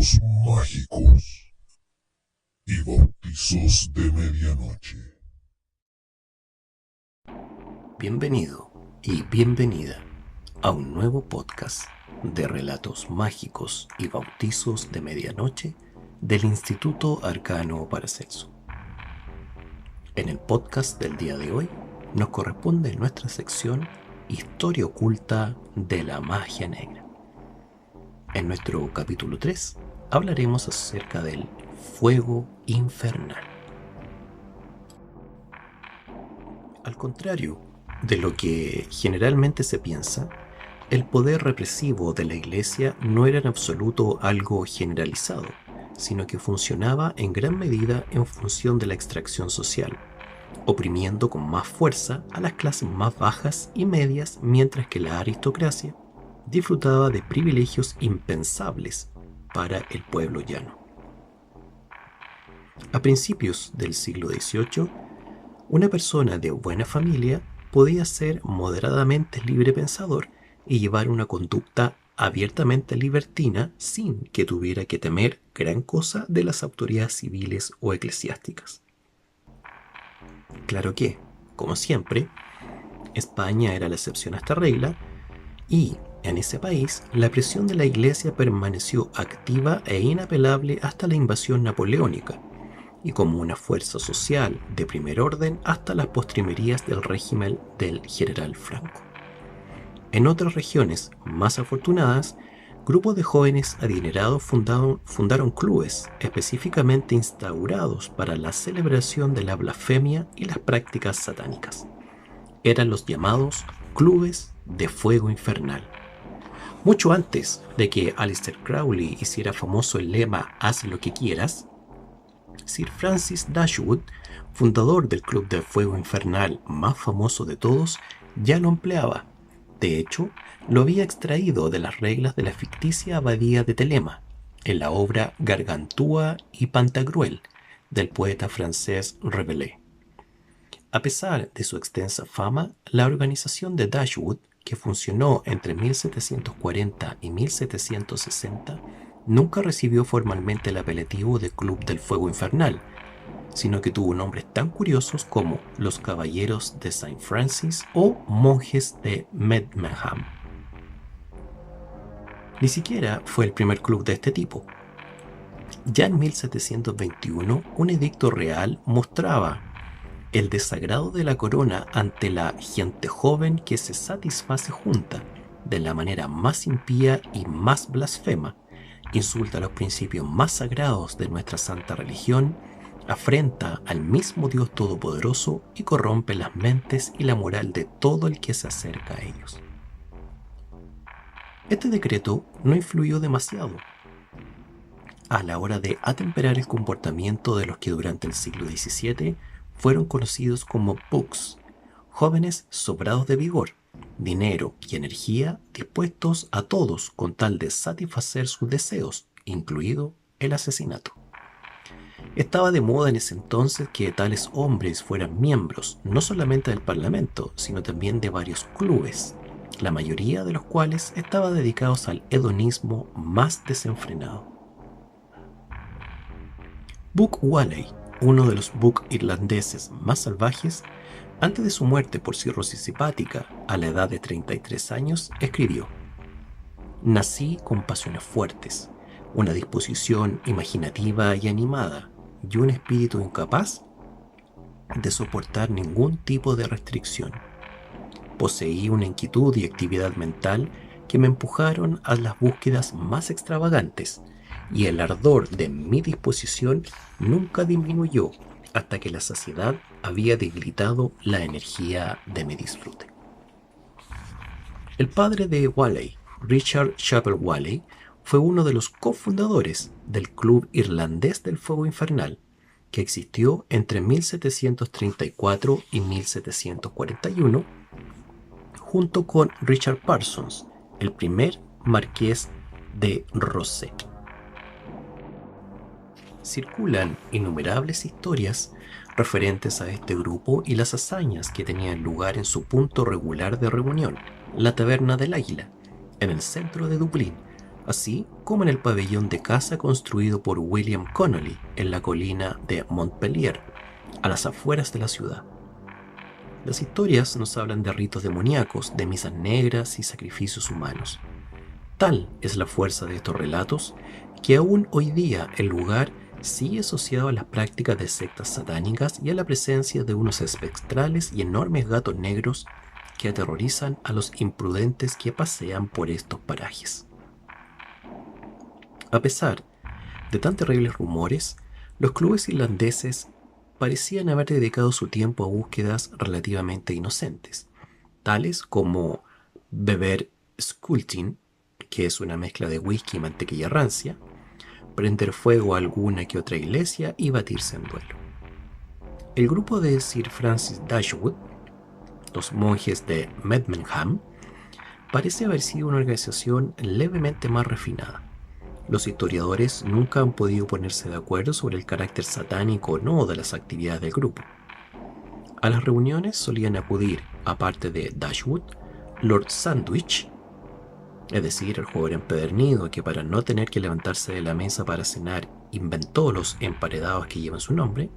relatos mágicos y bautizos de medianoche. Bienvenido y bienvenida a un nuevo podcast de relatos mágicos y bautizos de medianoche del Instituto Arcano Paracelso. En el podcast del día de hoy nos corresponde nuestra sección Historia oculta de la magia negra. En nuestro capítulo 3 hablaremos acerca del fuego infernal. Al contrario de lo que generalmente se piensa, el poder represivo de la Iglesia no era en absoluto algo generalizado, sino que funcionaba en gran medida en función de la extracción social, oprimiendo con más fuerza a las clases más bajas y medias, mientras que la aristocracia disfrutaba de privilegios impensables para el pueblo llano. A principios del siglo XVIII, una persona de buena familia podía ser moderadamente librepensador y llevar una conducta abiertamente libertina sin que tuviera que temer gran cosa de las autoridades civiles o eclesiásticas. Claro que, como siempre, España era la excepción a esta regla y, en ese país, la presión de la Iglesia permaneció activa e inapelable hasta la invasión napoleónica, y como una fuerza social de primer orden hasta las postrimerías del régimen del general Franco. En otras regiones más afortunadas, grupos de jóvenes adinerados fundaron clubes específicamente instaurados para la celebración de la blasfemia y las prácticas satánicas. Eran los llamados clubes de fuego infernal. Mucho antes de que Aleister Crowley hiciera famoso el lema «Haz lo que quieras», Sir Francis Dashwood, fundador del Club de Fuego Infernal más famoso de todos, ya lo empleaba. De hecho, lo había extraído de las reglas de la ficticia abadía de Telema, en la obra Gargantua y Pantagruel, del poeta francés Rabelais. A pesar de su extensa fama, la organización de Dashwood, que funcionó entre 1740 y 1760, nunca recibió formalmente el apelativo de Club del Fuego Infernal, sino que tuvo nombres tan curiosos como los Caballeros de Saint Francis o Monjes de Medmenham. Ni siquiera fue el primer club de este tipo. Ya en 1721, un edicto real mostraba el desagrado de la corona ante la gente joven que se satisface junta, de la manera más impía y más blasfema, insulta los principios más sagrados de nuestra santa religión, afrenta al mismo Dios Todopoderoso y corrompe las mentes y la moral de todo el que se acerca a ellos. Este decreto no influyó demasiado a la hora de atemperar el comportamiento de los que durante el siglo XVII fueron conocidos como pugs, jóvenes sobrados de vigor, dinero y energía, dispuestos a todos con tal de satisfacer sus deseos, incluido el asesinato. Estaba de moda en ese entonces que tales hombres fueran miembros no solamente del Parlamento, sino también de varios clubes, la mayoría de los cuales estaban dedicados al hedonismo más desenfrenado. Buck Whaley, uno de los Buck irlandeses más salvajes, antes de su muerte por cirrosis hepática a la edad de 33 años, escribió: «Nací con pasiones fuertes, una disposición imaginativa y animada, y un espíritu incapaz de soportar ningún tipo de restricción. Poseí una inquietud y actividad mental que me empujaron a las búsquedas más extravagantes, y el ardor de mi disposición nunca disminuyó hasta que la saciedad había debilitado la energía de mi disfrute». El padre de Whaley, Richard Chapel Whaley, fue uno de los cofundadores del Club Irlandés del Fuego Infernal, que existió entre 1734 y 1741, junto con Richard Parsons, el primer marqués de Rosse. Circulan innumerables historias referentes a este grupo y las hazañas que tenían lugar en su punto regular de reunión, la Taberna del Águila, en el centro de Dublín, así como en el pabellón de caza construido por William Connolly en la colina de Montpellier, a las afueras de la ciudad. Las historias nos hablan de ritos demoníacos, de misas negras y sacrificios humanos. Tal es la fuerza de estos relatos que aún hoy día el lugar sigue asociado a las prácticas de sectas satánicas y a la presencia de unos espectrales y enormes gatos negros que aterrorizan a los imprudentes que pasean por estos parajes. A pesar de tan terribles rumores, los clubes irlandeses parecían haber dedicado su tiempo a búsquedas relativamente inocentes, tales como beber Skultin, que es una mezcla de whisky y mantequilla rancia, prender fuego a alguna que otra iglesia y batirse en duelo. El grupo de Sir Francis Dashwood, los monjes de Medmenham, parece haber sido una organización levemente más refinada. Los historiadores nunca han podido ponerse de acuerdo sobre el carácter satánico o no de las actividades del grupo. A las reuniones solían acudir, aparte de Dashwood, Lord Sandwich, es decir, el joven empedernido que para no tener que levantarse de la mesa para cenar inventó los emparedados que llevan su nombre,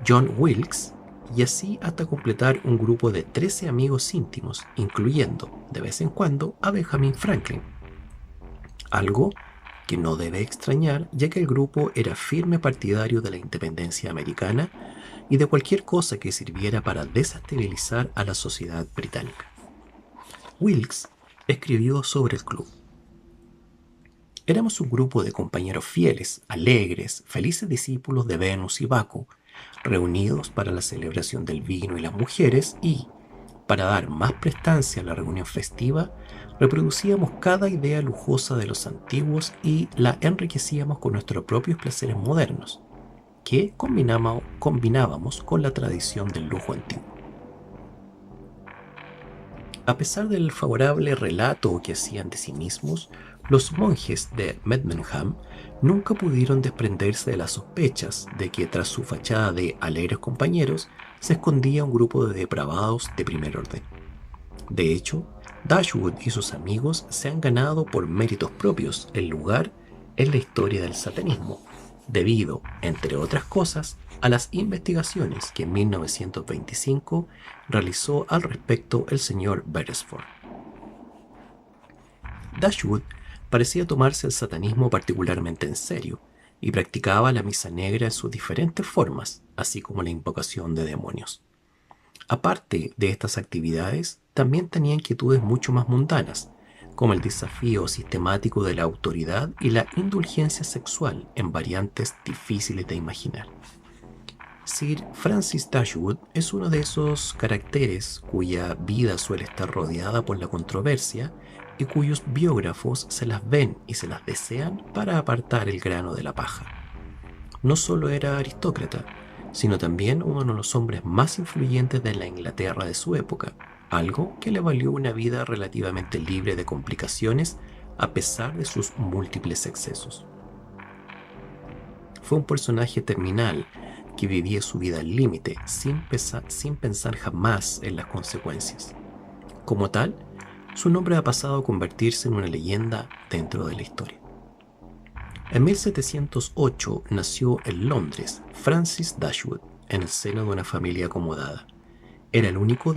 John Wilkes, y así hasta completar un grupo de 13 amigos íntimos, incluyendo, de vez en cuando, a Benjamin Franklin. Algo que no debe extrañar, ya que el grupo era firme partidario de la independencia americana y de cualquier cosa que sirviera para desestabilizar a la sociedad británica. Wilkes escribió sobre el club: éramos un grupo de compañeros fieles, alegres, felices discípulos de Venus y Baco, reunidos para la celebración del vino y las mujeres y, para dar más prestancia a la reunión festiva, reproducíamos cada idea lujosa de los antiguos y la enriquecíamos con nuestros propios placeres modernos, que combinábamos con la tradición del lujo antiguo. A pesar del favorable relato que hacían de sí mismos, los monjes de Medmenham nunca pudieron desprenderse de las sospechas de que tras su fachada de alegres compañeros se escondía un grupo de depravados de primer orden. De hecho, Dashwood y sus amigos se han ganado por méritos propios el lugar en la historia del satanismo, debido, entre otras cosas, a las investigaciones que en 1925 realizó al respecto el señor Beresford. Dashwood parecía tomarse el satanismo particularmente en serio y practicaba la misa negra en sus diferentes formas, así como la invocación de demonios. Aparte de estas actividades, también tenía inquietudes mucho más mundanas, como el desafío sistemático de la autoridad y la indulgencia sexual en variantes difíciles de imaginar. Sir Francis Dashwood es uno de esos caracteres cuya vida suele estar rodeada por la controversia y cuyos biógrafos se las ven y se las desean para apartar el grano de la paja. No solo era aristócrata, sino también uno de los hombres más influyentes de la Inglaterra de su época, algo que le valió una vida relativamente libre de complicaciones a pesar de sus múltiples excesos. Fue un personaje terminal que vivía su vida al límite, sin pensar jamás en las consecuencias. Como tal, su nombre ha pasado a convertirse en una leyenda dentro de la historia. En 1708 nació en Londres Francis Dashwood, en el seno de una familia acomodada. Era el único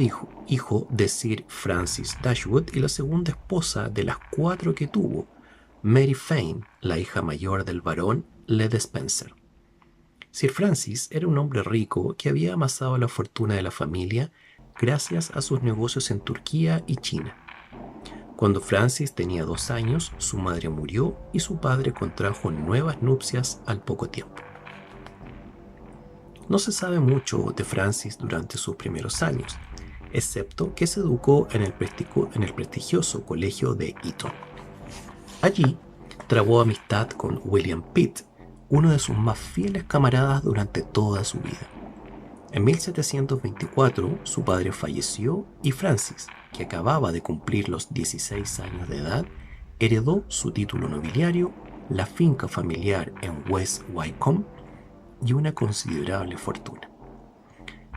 hijo de Sir Francis Dashwood y la segunda esposa de las 4 que tuvo, Mary Fane, la hija mayor del barón Le Despencer. Sir Francis era un hombre rico que había amasado la fortuna de la familia gracias a sus negocios en Turquía y China. Cuando Francis tenía 2 años, su madre murió y su padre contrajo nuevas nupcias al poco tiempo. No se sabe mucho de Francis durante sus primeros años, excepto que se educó en el prestigioso colegio de Eton. Allí trabó amistad con William Pitt, uno de sus más fieles camaradas durante toda su vida. En 1724 su padre falleció y Francis, que acababa de cumplir los 16 años de edad, heredó su título nobiliario, la finca familiar en West Wycombe y una considerable fortuna.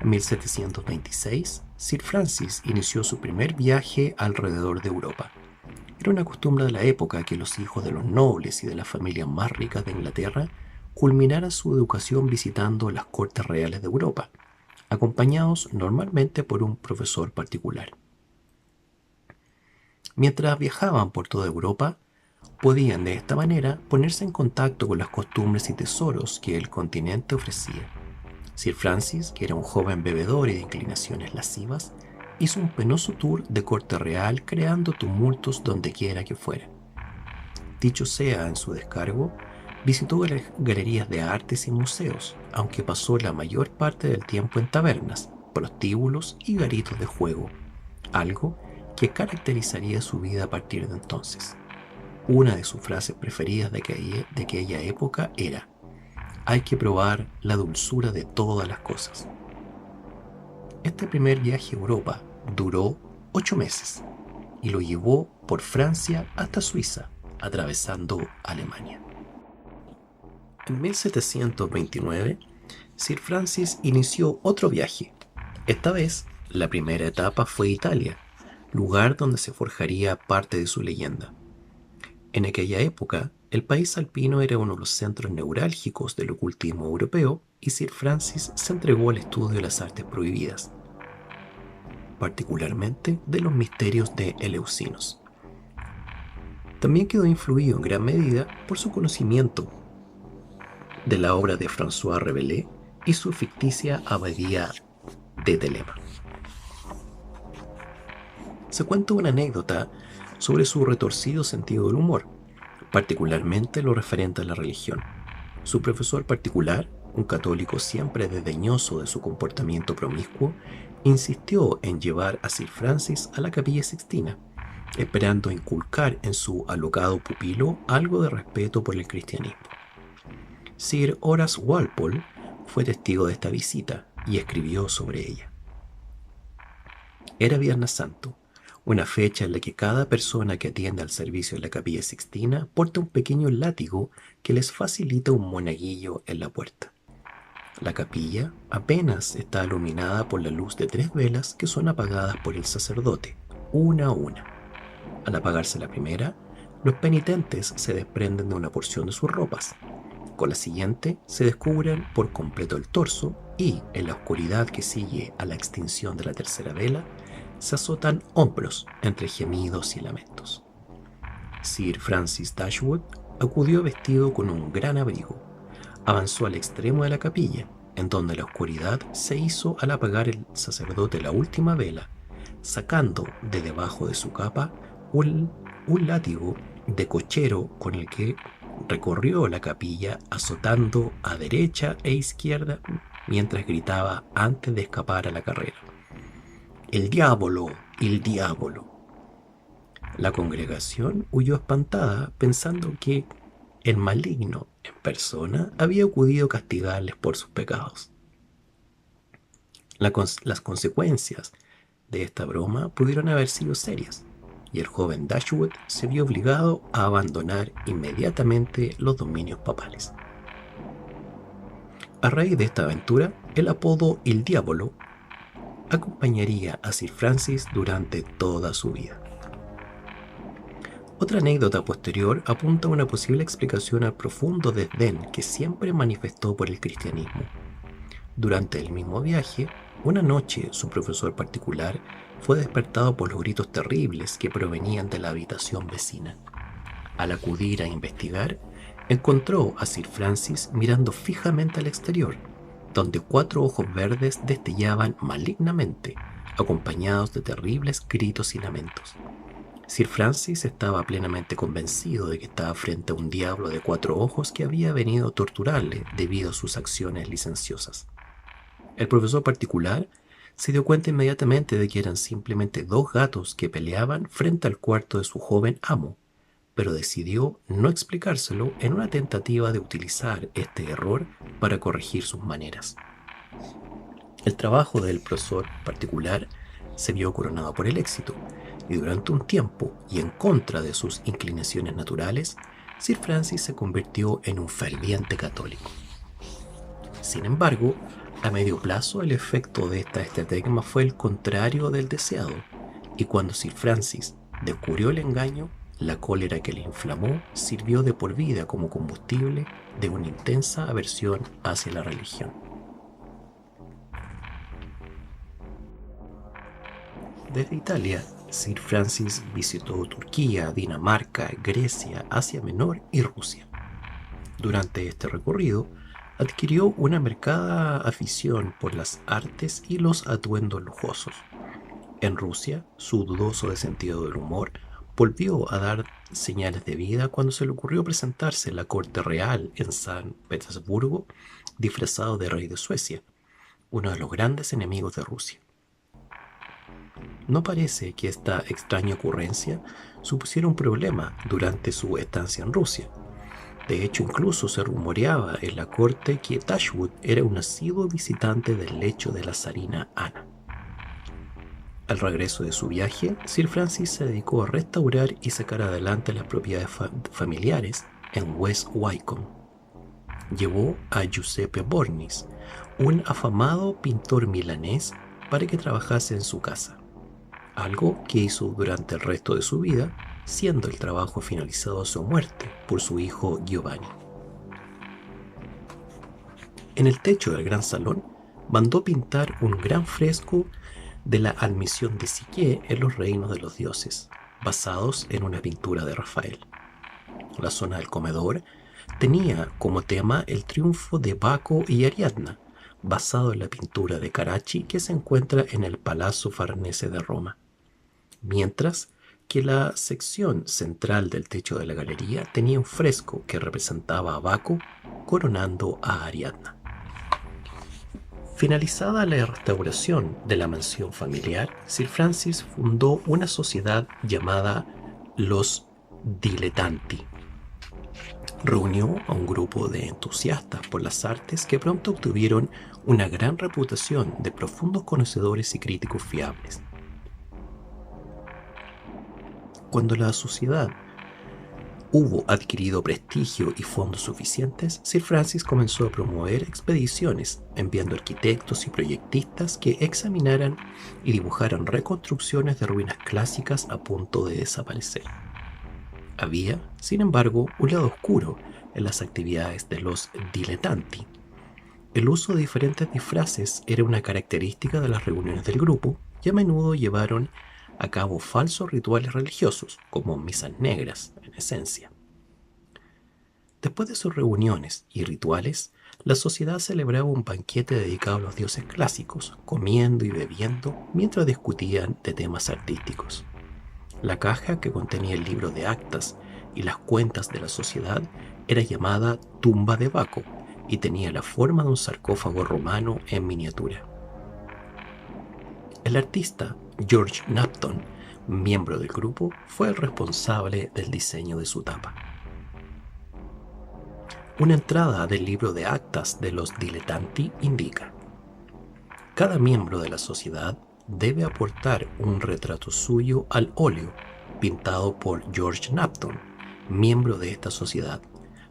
En 1726, Sir Francis inició su primer viaje alrededor de Europa. Era una costumbre de la época que los hijos de los nobles y de las familias más ricas de Inglaterra culminaran su educación visitando las cortes reales de Europa, acompañados normalmente por un profesor particular. Mientras viajaban por toda Europa, podían de esta manera ponerse en contacto con las costumbres y tesoros que el continente ofrecía. Sir Francis, que era un joven bebedor y de inclinaciones lascivas, hizo un penoso tour de corte real creando tumultos donde quiera que fuera. Dicho sea en su descargo, visitó galerías de artes y museos, aunque pasó la mayor parte del tiempo en tabernas, prostíbulos y garitos de juego, algo que caracterizaría su vida a partir de entonces. Una de sus frases preferidas de aquella época era: hay que probar la dulzura de todas las cosas. Este primer viaje a Europa duró 8 meses y lo llevó por Francia hasta Suiza, atravesando Alemania. En 1729, Sir Francis inició otro viaje. Esta vez, la primera etapa fue Italia, lugar donde se forjaría parte de su leyenda. En aquella época, el país alpino era uno de los centros neurálgicos del ocultismo europeo y Sir Francis se entregó al estudio de las artes prohibidas, particularmente de los misterios de Eleusinos. También quedó influido en gran medida por su conocimiento de la obra de François Rabelais y su ficticia abadía de Telema. Se cuenta una anécdota sobre su retorcido sentido del humor, particularmente lo referente a la religión. Su profesor particular, un católico siempre desdeñoso de su comportamiento promiscuo, insistió en llevar a Sir Francis a la Capilla Sixtina, esperando inculcar en su alocado pupilo algo de respeto por el cristianismo. Sir Horace Walpole fue testigo de esta visita y escribió sobre ella. Era Viernes Santo, una fecha en la que cada persona que atiende al servicio en la Capilla Sixtina porta un pequeño látigo que les facilita un monaguillo en la puerta. La capilla apenas está iluminada por la luz de 3 velas que son apagadas por el sacerdote, una a una. Al apagarse la primera, los penitentes se desprenden de una porción de sus ropas. Con la siguiente se descubren por completo el torso y, en la oscuridad que sigue a la extinción de la tercera vela, se azotan hombros entre gemidos y lamentos. Sir Francis Dashwood acudió vestido con un gran abrigo. Avanzó al extremo de la capilla, en donde la oscuridad se hizo al apagar el sacerdote la última vela, sacando de debajo de su capa un látigo de cochero con el que recorrió la capilla azotando a derecha e izquierda mientras gritaba antes de escapar a la carrera: ¡El diablo! ¡El diablo! La congregación huyó espantada pensando que el maligno en persona había acudido a castigarles por sus pecados. Las consecuencias de esta broma pudieron haber sido serias, y el joven Dashwood se vio obligado a abandonar inmediatamente los dominios papales. A raíz de esta aventura, el apodo El Diablo acompañaría a Sir Francis durante toda su vida. Otra anécdota posterior apunta a una posible explicación al profundo desdén que siempre manifestó por el cristianismo. Durante el mismo viaje, una noche su profesor particular fue despertado por los gritos terribles que provenían de la habitación vecina. Al acudir a investigar, encontró a Sir Francis mirando fijamente al exterior, donde 4 ojos verdes destellaban malignamente, acompañados de terribles gritos y lamentos. Sir Francis estaba plenamente convencido de que estaba frente a un diablo de 4 ojos que había venido a torturarle debido a sus acciones licenciosas. El profesor particular se dio cuenta inmediatamente de que eran simplemente 2 gatos que peleaban frente al cuarto de su joven amo, pero decidió no explicárselo en una tentativa de utilizar este error para corregir sus maneras. El trabajo del profesor particular se vio coronado por el éxito, y durante un tiempo, y en contra de sus inclinaciones naturales, Sir Francis se convirtió en un ferviente católico. Sin embargo, a medio plazo el efecto de esta estratagema fue el contrario del deseado, y cuando Sir Francis descubrió el engaño, La cólera que le inflamó sirvió de por vida como combustible de una intensa aversión hacia la religión. Desde Italia, Sir Francis visitó Turquía, Dinamarca, Grecia, Asia Menor y Rusia. Durante este recorrido, adquirió una marcada afición por las artes y los atuendos lujosos. En Rusia, su dudoso sentido del humor volvió a dar señales de vida cuando se le ocurrió presentarse en la corte real en San Petersburgo disfrazado de rey de Suecia, uno de los grandes enemigos de Rusia. No parece que esta extraña ocurrencia supusiera un problema durante su estancia en Rusia. De hecho, incluso se rumoreaba en la corte que Dashwood era un asiduo visitante del lecho de la zarina Ana. Al regreso de su viaje, Sir Francis se dedicó a restaurar y sacar adelante las propiedades familiares en West Wycombe. Llevó a Giuseppe Borgnis, un afamado pintor milanés, para que trabajase en su casa, algo que hizo durante el resto de su vida, siendo el trabajo finalizado a su muerte por su hijo Giovanni. En el techo del gran salón mandó pintar un gran fresco de la admisión de Psique en los reinos de los dioses, basados en una pintura de Rafael. La zona del comedor tenía como tema el triunfo de Baco y Ariadna, basado en la pintura de Carracci que se encuentra en el Palazzo Farnese de Roma, mientras que la sección central del techo de la galería tenía un fresco que representaba a Baco coronando a Ariadna. Finalizada la restauración de la mansión familiar, Sir Francis fundó una sociedad llamada los Dilettanti. Reunió a un grupo de entusiastas por las artes que pronto obtuvieron una gran reputación de profundos conocedores y críticos fiables. Cuando la sociedad hubo adquirido prestigio y fondos suficientes, Sir Francis comenzó a promover expediciones, enviando arquitectos y proyectistas que examinaran y dibujaran reconstrucciones de ruinas clásicas a punto de desaparecer. Había, sin embargo, un lado oscuro en las actividades de los dilettanti. El uso de diferentes disfraces era una característica de las reuniones del grupo y a menudo llevaron a cabo falsos rituales religiosos, como misas negras, en esencia. Después de sus reuniones y rituales, la sociedad celebraba un banquete dedicado a los dioses clásicos, comiendo y bebiendo mientras discutían de temas artísticos. La caja que contenía el libro de actas y las cuentas de la sociedad era llamada Tumba de Baco y tenía la forma de un sarcófago romano en miniatura. El artista George Knapton, miembro del grupo, fue el responsable del diseño de su tapa. Una entrada del libro de actas de los dilettanti indica: cada miembro de la sociedad debe aportar un retrato suyo al óleo pintado por George Knapton, miembro de esta sociedad,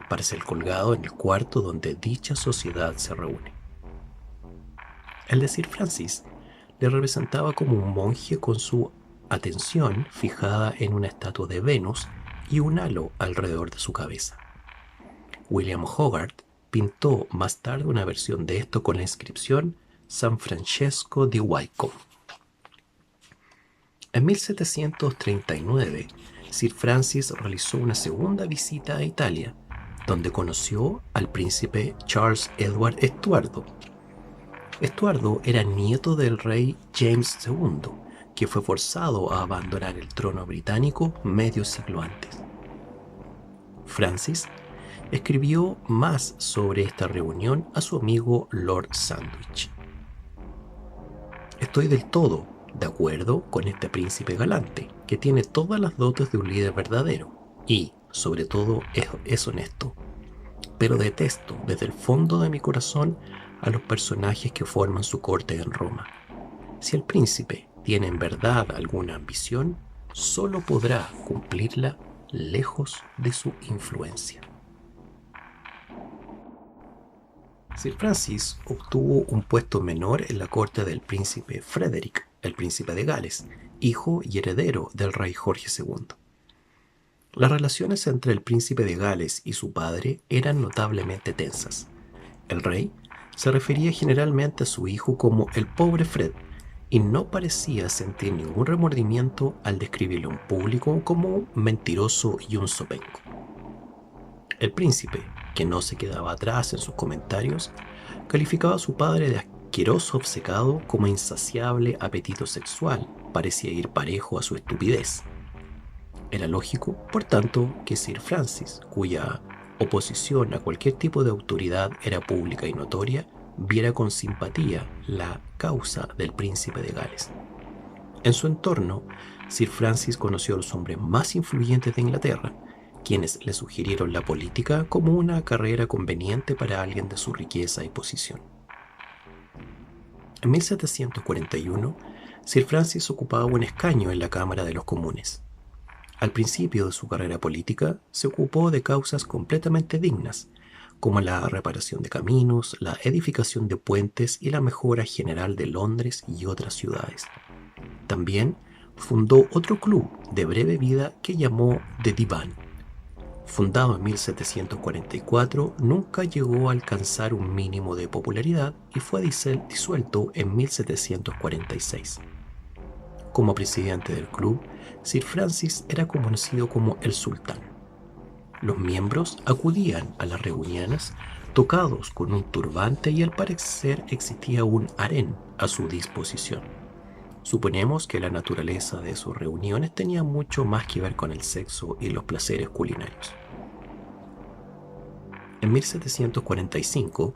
para ser colgado en el cuarto donde dicha sociedad se reúne. El de Sir Francis le representaba como un monje con su atención fijada en una estatua de Venus y un halo alrededor de su cabeza. William Hogarth pintó más tarde una versión de esto con la inscripción San Francesco di Wycombe. En 1739, Sir Francis realizó una segunda visita a Italia, donde conoció al príncipe Charles Edward Estuardo. Estuardo era nieto del rey James II, que fue forzado a abandonar el trono británico medio siglo antes. Francis escribió más sobre esta reunión a su amigo Lord Sandwich. Estoy del todo de acuerdo con este príncipe galante, que tiene todas las dotes de un líder verdadero y, sobre todo, es honesto. Pero detesto desde el fondo de mi corazón a los personajes que forman su corte en Roma. Si el príncipe tiene en verdad alguna ambición, solo podrá cumplirla lejos de su influencia. Sir Francis obtuvo un puesto menor en la corte del príncipe Frederick, el príncipe de Gales, hijo y heredero del rey Jorge II. Las relaciones entre el príncipe de Gales y su padre eran notablemente tensas. El rey se refería generalmente a su hijo como el pobre Fred y no parecía sentir ningún remordimiento al describirlo en público como un mentiroso y un zopenco. El príncipe, que no se quedaba atrás en sus comentarios, calificaba a su padre de asqueroso obcecado como insaciable apetito sexual, parecía ir parejo a su estupidez. Era lógico, por tanto, que Sir Francis, cuya oposición a cualquier tipo de autoridad era pública y notoria, viera con simpatía la causa del príncipe de Gales. En su entorno, Sir Francis conoció a los hombres más influyentes de Inglaterra, quienes le sugirieron la política como una carrera conveniente para alguien de su riqueza y posición. En 1741, Sir Francis ocupaba un escaño en la Cámara de los Comunes. Al principio de su carrera política, se ocupó de causas completamente dignas, como la reparación de caminos, la edificación de puentes y la mejora general de Londres y otras ciudades. También fundó otro club de breve vida que llamó The Divan. Fundado en 1744, nunca llegó a alcanzar un mínimo de popularidad y fue disuelto en 1746. Como presidente del club, Sir Francis era conocido como el Sultán. Los miembros acudían a las reuniones tocados con un turbante y al parecer existía un harén a su disposición. Suponemos que la naturaleza de sus reuniones tenía mucho más que ver con el sexo y los placeres culinarios. En 1745,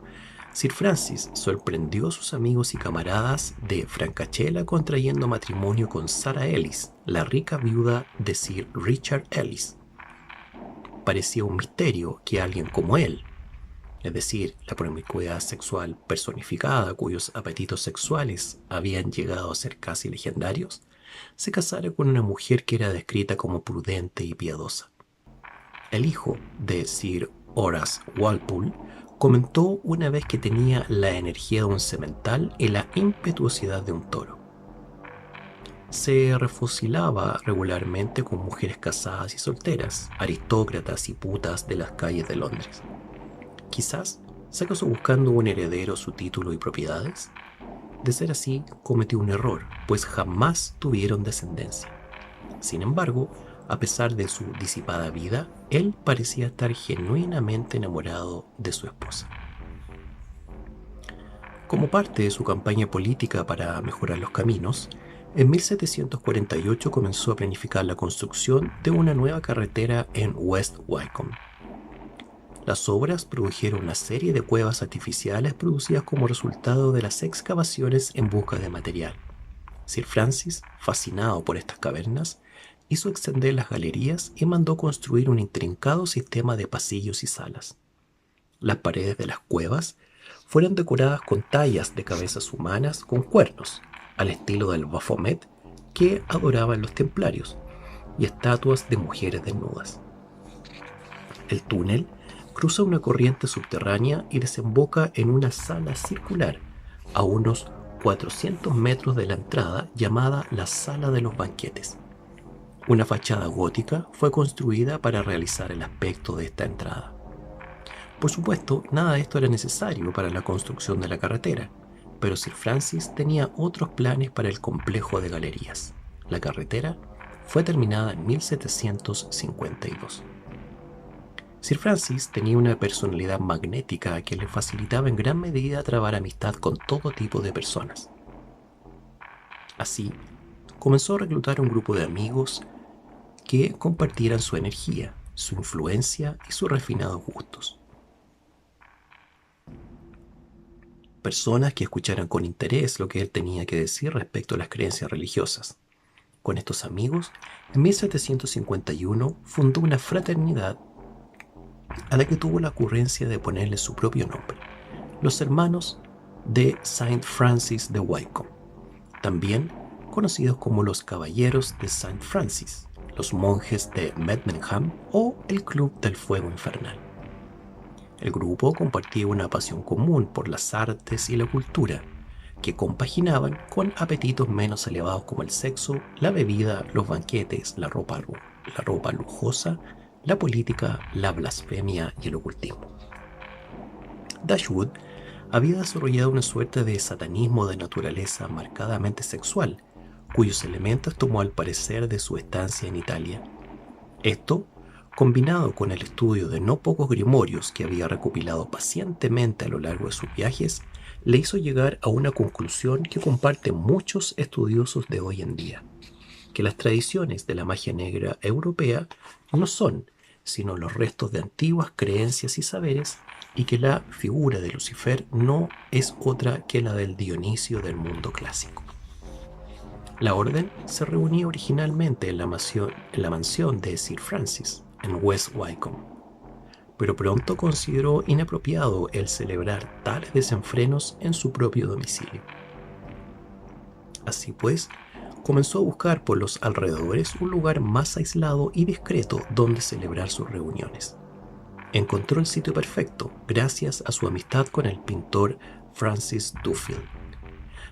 Sir Francis sorprendió a sus amigos y camaradas de Francachela contrayendo matrimonio con Sarah Ellis, la rica viuda de Sir Richard Ellis. Parecía un misterio que alguien como él, es decir, la promiscuidad sexual personificada cuyos apetitos sexuales habían llegado a ser casi legendarios, se casara con una mujer que era descrita como prudente y piadosa. El hijo de Sir Horace Walpole comentó una vez que tenía la energía de un semental y la impetuosidad de un toro. Se refocilaba regularmente con mujeres casadas y solteras, aristócratas y putas de las calles de Londres. Quizás se casó buscando un heredero a su título y propiedades. De ser así, cometió un error, pues jamás tuvieron descendencia. Sin embargo, a pesar de su disipada vida, él parecía estar genuinamente enamorado de su esposa. Como parte de su campaña política para mejorar los caminos, en 1748 comenzó a planificar la construcción de una nueva carretera en West Wycombe. Las obras produjeron una serie de cuevas artificiales producidas como resultado de las excavaciones en busca de material. Sir Francis, fascinado por estas cavernas, hizo extender las galerías y mandó construir un intrincado sistema de pasillos y salas. Las paredes de las cuevas fueron decoradas con tallas de cabezas humanas con cuernos, al estilo del Baphomet que adoraban los templarios, y estatuas de mujeres desnudas. El túnel cruza una corriente subterránea y desemboca en una sala circular a unos 400 metros de la entrada llamada la Sala de los Banquetes. Una fachada gótica fue construida para realizar el aspecto de esta entrada. Por supuesto, nada de esto era necesario para la construcción de la carretera, pero Sir Francis tenía otros planes para el complejo de galerías. La carretera fue terminada en 1752. Sir Francis tenía una personalidad magnética que le facilitaba en gran medida trabar amistad con todo tipo de personas. Así, comenzó a reclutar un grupo de amigos que compartieran su energía, su influencia y sus refinados gustos. Personas que escucharan con interés lo que él tenía que decir respecto a las creencias religiosas. Con estos amigos, en 1751 fundó una fraternidad a la que tuvo la ocurrencia de ponerle su propio nombre, los Hermanos de Saint Francis de Wycombe, también conocidos como los Caballeros de Saint Francis, los Monjes de Medmenham o el Club del Fuego Infernal. El grupo compartía una pasión común por las artes y la cultura, que compaginaban con apetitos menos elevados como el sexo, la bebida, los banquetes, la ropa la ropa lujosa, la política, la blasfemia y el ocultismo. Dashwood había desarrollado una suerte de satanismo de naturaleza marcadamente sexual, cuyos elementos tomó al parecer de su estancia en Italia. Esto, combinado con el estudio de no pocos grimorios que había recopilado pacientemente a lo largo de sus viajes, le hizo llegar a una conclusión que comparten muchos estudiosos de hoy en día, que las tradiciones de la magia negra europea no son sino los restos de antiguas creencias y saberes, y que la figura de Lucifer no es otra que la del Dionisio del mundo clásico. La orden se reunía originalmente en la mansión de Sir Francis, en West Wycombe, pero pronto consideró inapropiado el celebrar tales desenfrenos en su propio domicilio. Así pues, comenzó a buscar por los alrededores un lugar más aislado y discreto donde celebrar sus reuniones. Encontró el sitio perfecto gracias a su amistad con el pintor Francis Duffield.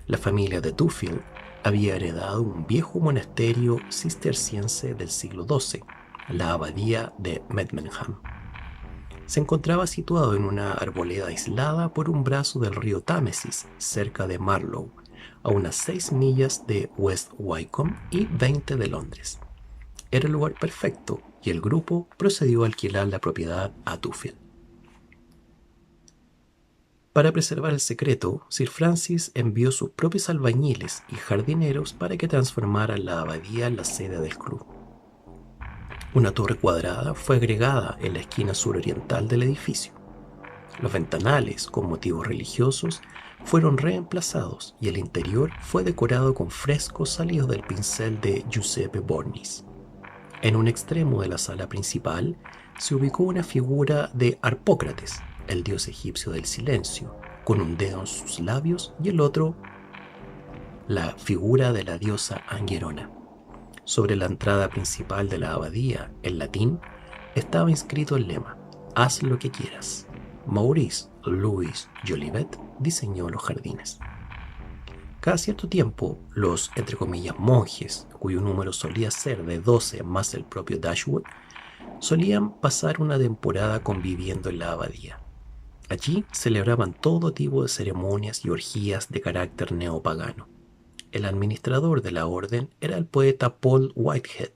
La familia de Duffield había heredado un viejo monasterio cisterciense del siglo XII, la abadía de Medmenham. Se encontraba situado en una arboleda aislada por un brazo del río Támesis, cerca de Marlow, a unas 6 millas de West Wycombe y 20 de Londres. Era el lugar perfecto y el grupo procedió a alquilar la propiedad a Duffield. Para preservar el secreto, Sir Francis envió sus propios albañiles y jardineros para que transformaran la abadía en la sede del club. Una torre cuadrada fue agregada en la esquina suroriental del edificio. Los ventanales, con motivos religiosos, fueron reemplazados y el interior fue decorado con frescos salidos del pincel de Giuseppe Bornis. En un extremo de la sala principal se ubicó una figura de Harpócrates, el dios egipcio del silencio, con un dedo en sus labios, y el otro, la figura de la diosa Anguerona. Sobre la entrada principal de la abadía, en latín, estaba inscrito el lema: «Haz lo que quieras». Maurice Louis Jolivet diseñó los jardines. Cada cierto tiempo, los, entre comillas, monjes, cuyo número solía ser de 12 más el propio Dashwood, solían pasar una temporada conviviendo en la abadía. Allí celebraban todo tipo de ceremonias y orgías de carácter neopagano. El administrador de la orden era el poeta Paul Whitehead,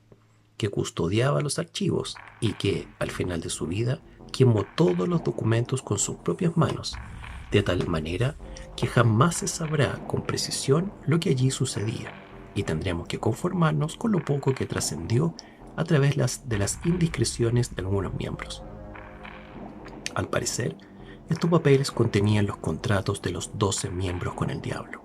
que custodiaba los archivos y que, al final de su vida, quemó todos los documentos con sus propias manos, de tal manera que jamás se sabrá con precisión lo que allí sucedía, y tendremos que conformarnos con lo poco que trascendió a través de las indiscreciones de algunos miembros. Al parecer, estos papeles contenían los contratos de los 12 miembros con el diablo.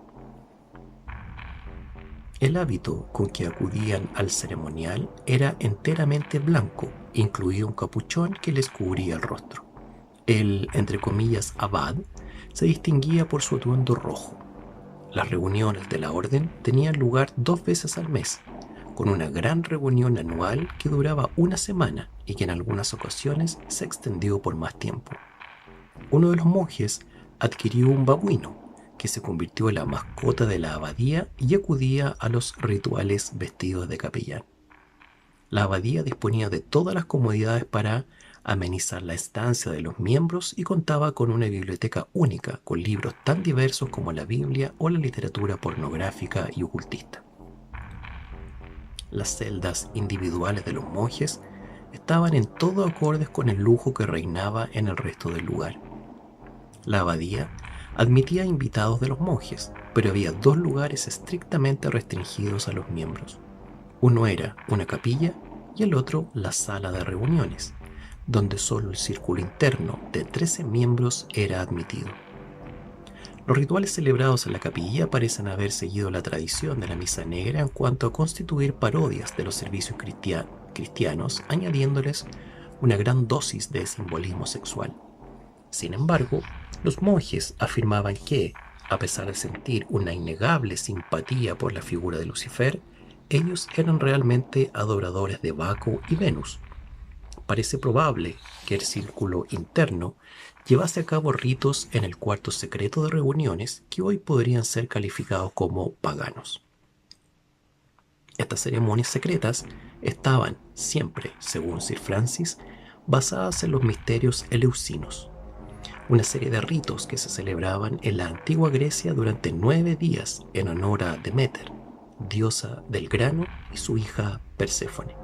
El hábito con que acudían al ceremonial era enteramente blanco, incluido un capuchón que les cubría el rostro. El, entre comillas, abad se distinguía por su atuendo rojo. Las reuniones de la orden tenían lugar 2 veces al mes, con una gran reunión anual que duraba una semana y que en algunas ocasiones se extendió por más tiempo. Uno de los monjes adquirió un babuino, que se convirtió en la mascota de la abadía y acudía a los rituales vestidos de capellán. La abadía disponía de todas las comodidades para amenizar la estancia de los miembros y contaba con una biblioteca única con libros tan diversos como la Biblia o la literatura pornográfica y ocultista. Las celdas individuales de los monjes estaban en todo acordes con el lujo que reinaba en el resto del lugar. La abadía admitía invitados de los monjes, pero había 2 lugares estrictamente restringidos a los miembros. Uno era una capilla y el otro la sala de reuniones, donde solo el círculo interno de 13 miembros era admitido. Los rituales celebrados en la capilla parecen haber seguido la tradición de la misa negra en cuanto a constituir parodias de los servicios cristianos, añadiéndoles una gran dosis de simbolismo sexual. Sin embargo, los monjes afirmaban que, a pesar de sentir una innegable simpatía por la figura de Lucifer, ellos eran realmente adoradores de Baco y Venus. Parece probable que el círculo interno llevase a cabo ritos en el cuarto secreto de reuniones que hoy podrían ser calificados como paganos. Estas ceremonias secretas estaban siempre, según Sir Francis, basadas en los misterios eleusinos, una serie de ritos que se celebraban en la antigua Grecia durante 9 días en honor a Deméter, diosa del grano, y su hija Perséfone.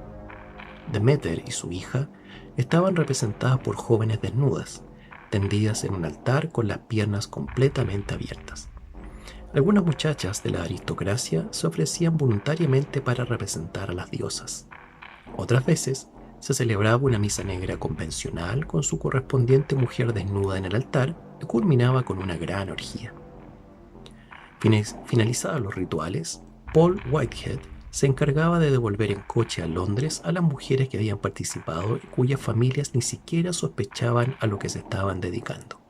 Deméter y su hija estaban representadas por jóvenes desnudas, tendidas en un altar con las piernas completamente abiertas. Algunas muchachas de la aristocracia se ofrecían voluntariamente para representar a las diosas. Otras veces se celebraba una misa negra convencional con su correspondiente mujer desnuda en el altar y culminaba con una gran orgía. Finalizados los rituales, Paul Whitehead se encargaba de devolver en coche a Londres a las mujeres que habían participado y cuyas familias ni siquiera sospechaban a lo que se estaban dedicando.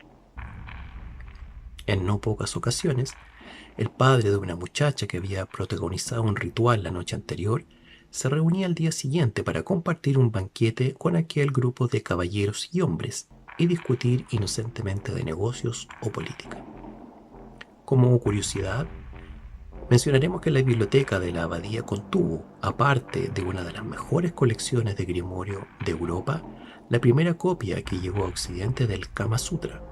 En no pocas ocasiones, el padre de una muchacha que había protagonizado un ritual la noche anterior se reunía al día siguiente para compartir un banquete con aquel grupo de caballeros y hombres y discutir inocentemente de negocios o política. Como curiosidad, mencionaremos que la biblioteca de la abadía contuvo, aparte de una de las mejores colecciones de grimorio de Europa, la primera copia que llegó a Occidente del Kama Sutra,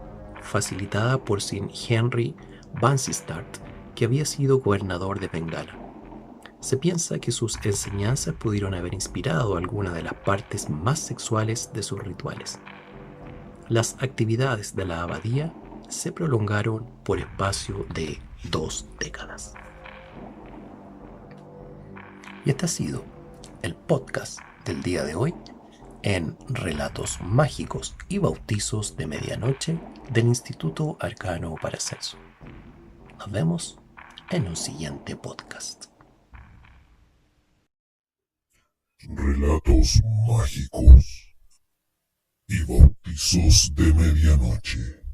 facilitada por Sir Henry Vansittart, que había sido gobernador de Bengala. Se piensa que sus enseñanzas pudieron haber inspirado algunas de las partes más sexuales de sus rituales. Las actividades de la abadía se prolongaron por espacio de 2 décadas. Y este ha sido el podcast del día de hoy en Relatos Mágicos y Bautizos de Medianoche del Instituto Arcano Paracelso. Nos vemos en un siguiente podcast. Relatos mágicos y bautizos de medianoche.